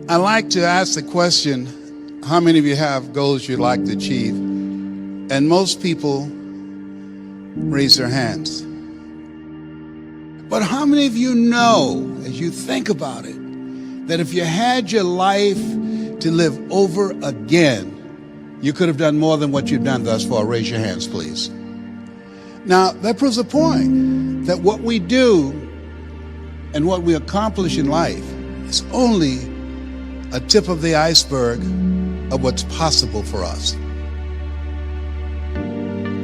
I like to ask the question, how many of you have goals you'd like to achieve? And most people raise their hands. But how many of you know, as you think about it, that if you had your life to live over again, you could have done more than what you've done thus far? Raise your hands, please. Now, that proves a point that what we do and what we accomplish in life is only a tip of the iceberg of what's possible for us.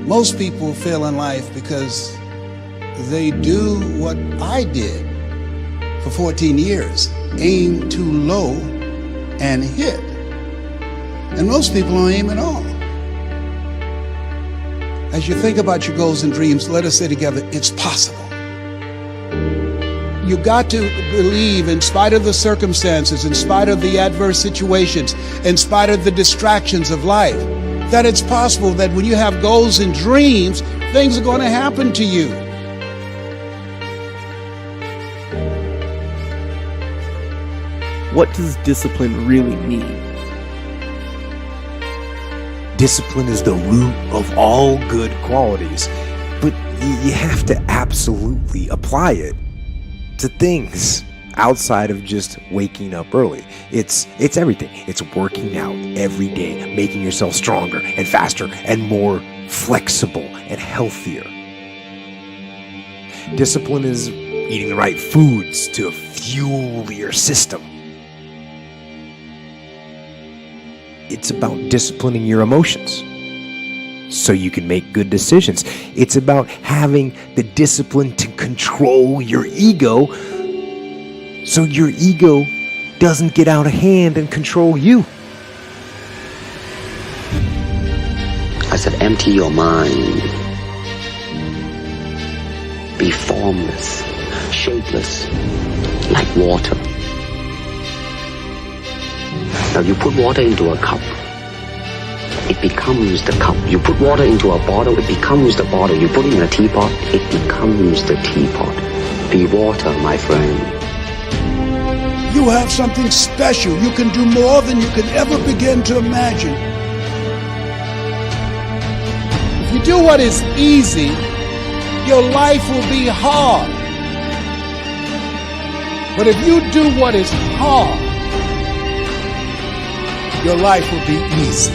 Most people fail in life because they do what I did for 14 years, aim too low and hit. And most people don't aim at all. As you think about your goals and dreams, let us say together, it's possible. You got to believe, in spite of the circumstances, in spite of the adverse situations, in spite of the distractions of life, that it's possible that when you have goals and dreams, things are going to happen to you. What does discipline really mean? Discipline is the root of all good qualities, but you have to absolutely apply it to things outside of just waking up early. It's everything. It's working out every day, making yourself stronger and faster and more flexible and healthier. Discipline is eating the right foods to fuel your system. It's about disciplining your emotions so you can make good decisions. It's about having the discipline to control your ego so your ego doesn't get out of hand and control you. I said, empty your mind. Be formless, shapeless, like water. Now you put water into a cup, it becomes the cup. You put water into a bottle, it becomes the bottle. You put it in a teapot, it becomes the teapot. Be water, my friend. You have something special. You can do more than you can ever begin to imagine. If you do what is easy, your life will be hard. But if you do what is hard, your life will be easy.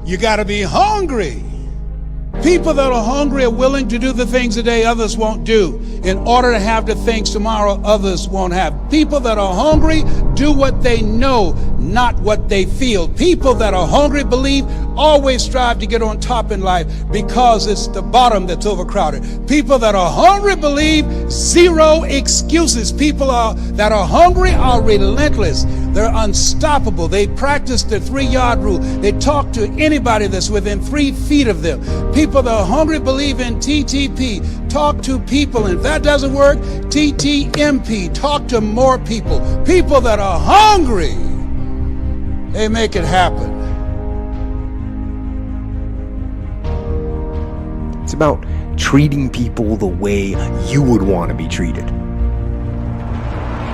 You got to be hungry. People that are hungry are willing to do the things today others won't do in order to have the things tomorrow others won't have. People that are hungry do what they know, not what they feel. People that are hungry believe, always strive to get on top in life because it's the bottom that's overcrowded. People that are hungry believe, zero excuses. People that are hungry are relentless. They're unstoppable. They practice the 3-yard rule. They talk to anybody that's within 3 feet of them. People that are hungry believe in TTP. Talk to people. And if that doesn't work, TTMP. Talk to more people. People that are hungry, they make it happen. It's about treating people the way you would want to be treated.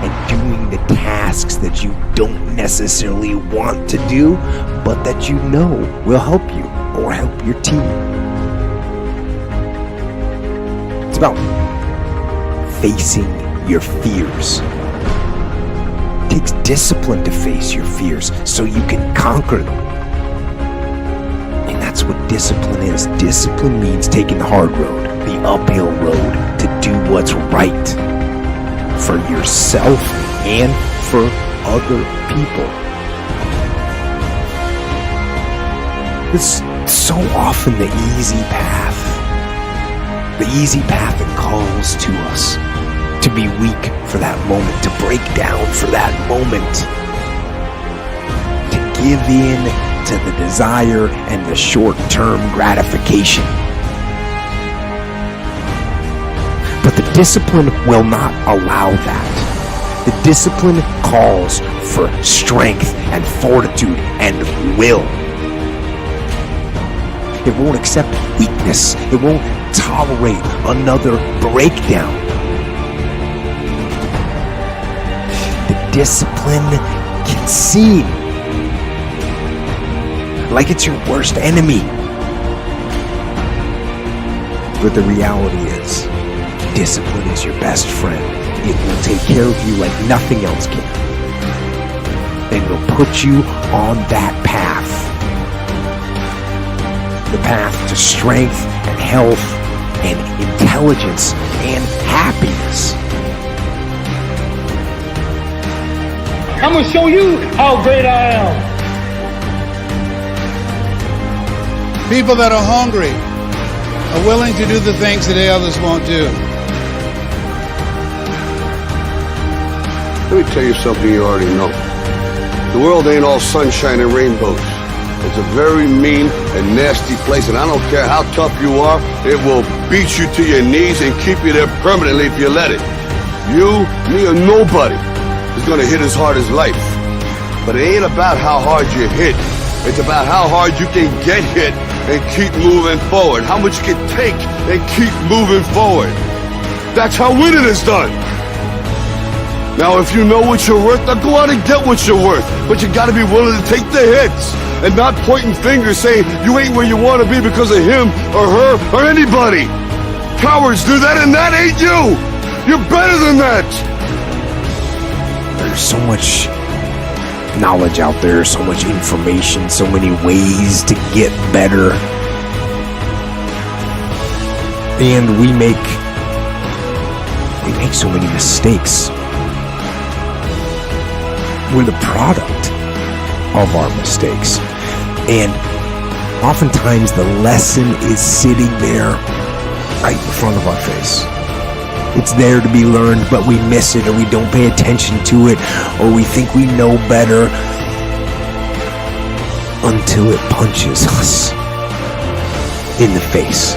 And doing the tasks that you don't necessarily want to do, but that you know will help you or help your team. It's about facing your fears. It takes discipline to face your fears so you can conquer them. And that's what discipline is. Discipline means taking the hard road, the uphill road, to do what's right for yourself and for other people. It's so often the easy path. The easy path that calls to us to be weak for that moment, to break down for that moment, to give in to the desire and the short-term gratification. But the discipline will not allow that. The discipline calls for strength and fortitude and will. It won't accept weakness. It won't tolerate another breakdown. The discipline can seem like it's your worst enemy. But the reality is, discipline is your best friend. It will take care of you like nothing else can. And will put you on that path. The path to strength and health and intelligence and happiness. I'm going to show you how great I am. People that are hungry are willing to do the things that others won't do. Let me tell you something you already know. The world ain't all sunshine and rainbows. It's a very mean and nasty place, and I don't care how tough you are, it will beat you to your knees and keep you there permanently if you let it. You, me, or nobody is gonna hit as hard as life. But it ain't about how hard you hit. It's about how hard you can get hit and keep moving forward. How much you can take and keep moving forward. That's how winning is done. Now, if you know what you're worth, now go out and get what you're worth. But you gotta be willing to take the hits and not pointing fingers saying you ain't where you wanna be because of him or her or anybody. Cowards do that, and that ain't you. You're better than that. There's so much knowledge out there, so much information, so many ways to get better. And we make so many mistakes. We're the product of our mistakes. And oftentimes the lesson is sitting there right in front of our face. It's there to be learned, but we miss it, or we don't pay attention to it, or we think we know better until it punches us in the face.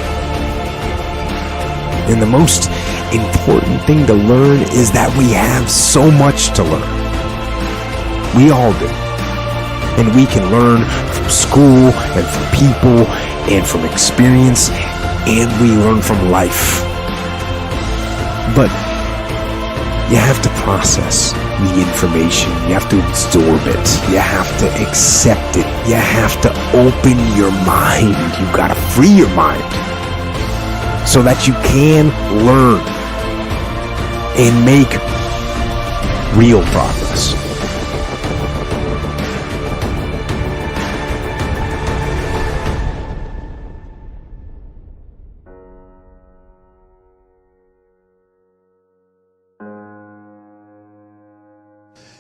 And the most important thing to learn is that we have so much to learn. We all do. And we can learn from school and from people and from experience, and we learn from life. But you have to process the information. You have to absorb it. You have to accept it. You have to open your mind. You gotta free your mind so that you can learn and make real progress.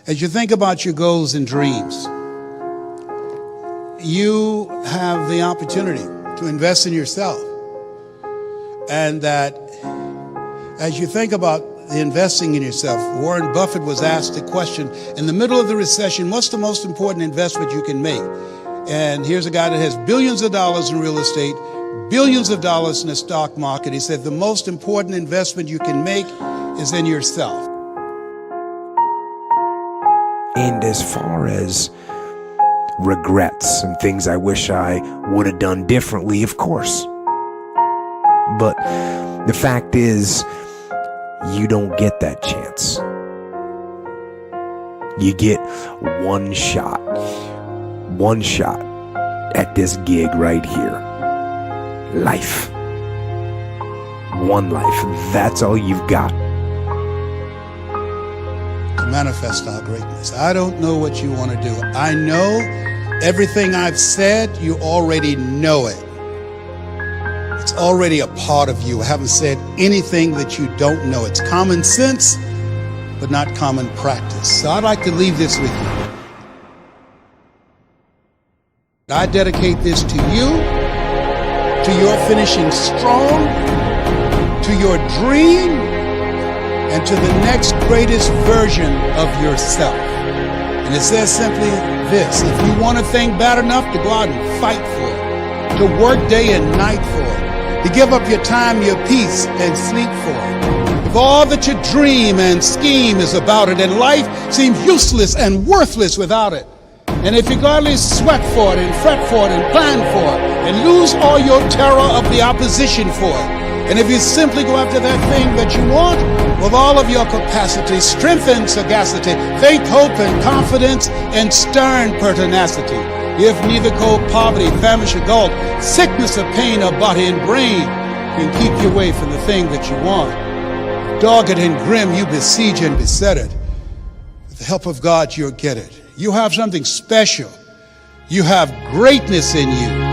As you think about your goals and dreams, you have the opportunity to invest in yourself. And that as you think about the investing in yourself, Warren Buffett was asked a question in the middle of the recession, what's the most important investment you can make? And here's a guy that has billions of dollars in real estate, billions of dollars in the stock market. He said the most important investment you can make is in yourself. And as far as regrets and things I wish I would have done differently, of course. But the fact is, you don't get that chance. You get one shot at this gig right here. Life. One life. That's all you've got. To manifest our greatness. I don't know what you want to do. I know everything I've said, you already know it. It's already a part of you. I haven't said anything that you don't know. It's common sense, but not common practice. So I'd like to leave this with you. I dedicate this to you, to your finishing strong, to your dream, and to the next greatest version of yourself. And it says simply this: if you want a thing bad enough, to go out and fight for it, to work day and night for it, to give up your time, your peace, and sleep for it. If all that you dream and scheme is about it, and life seems useless and worthless without it, and if you gladly sweat for it and fret for it and plan for it and lose all your terror of the opposition for it. And if you simply go after that thing that you want with all of your capacity, strength and sagacity, faith, hope, and confidence, and stern pertinacity, if neither cold poverty, famish, or gold, sickness or pain of body and brain can keep you away from the thing that you want, dogged and grim, you besiege and beset it. With the help of God, you'll get it. You have something special. You have greatness in you.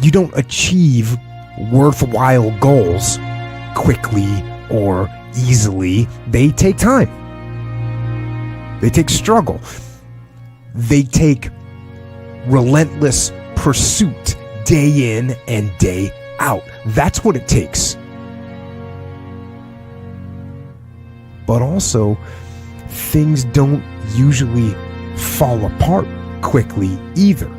You don't achieve worthwhile goals quickly or easily. They take time. They take struggle. They take relentless pursuit day in and day out. That's what it takes. But also, things don't usually fall apart quickly either.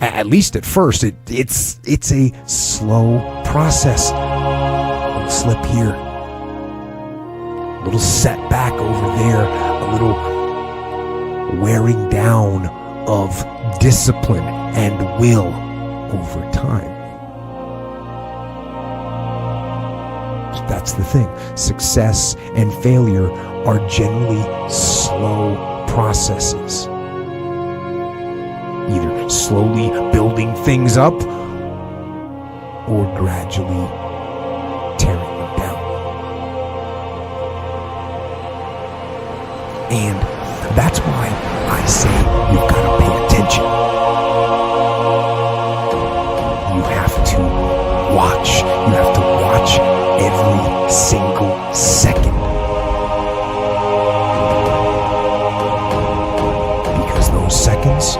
At least at first, it's a slow process. A little slip here, a little setback over there, a little wearing down of discipline and will over time. That's the thing. Success and failure are generally slow processes. Either slowly building things up or gradually tearing them down. And that's why I say you've got to pay attention. You have to watch. You have to watch every single second. Because those seconds,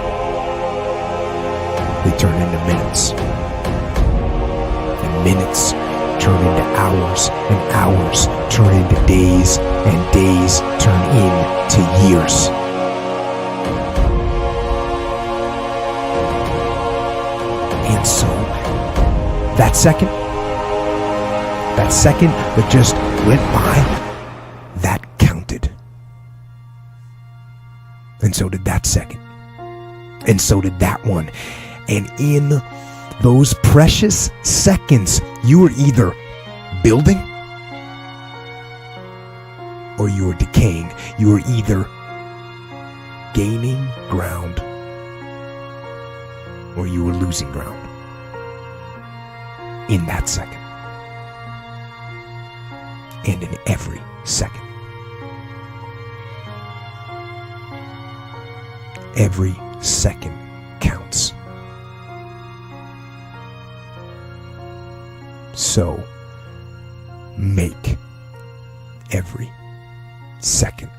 they turn into minutes. And minutes turn into hours. And hours turn into days. And days turn into years. And so, that second that just went by, that counted. And so did that second. And so did that one. And in those precious seconds, you were either building or you were decaying. You were either gaining ground or you were losing ground in that second. And in every second. Every second counts. So, make every second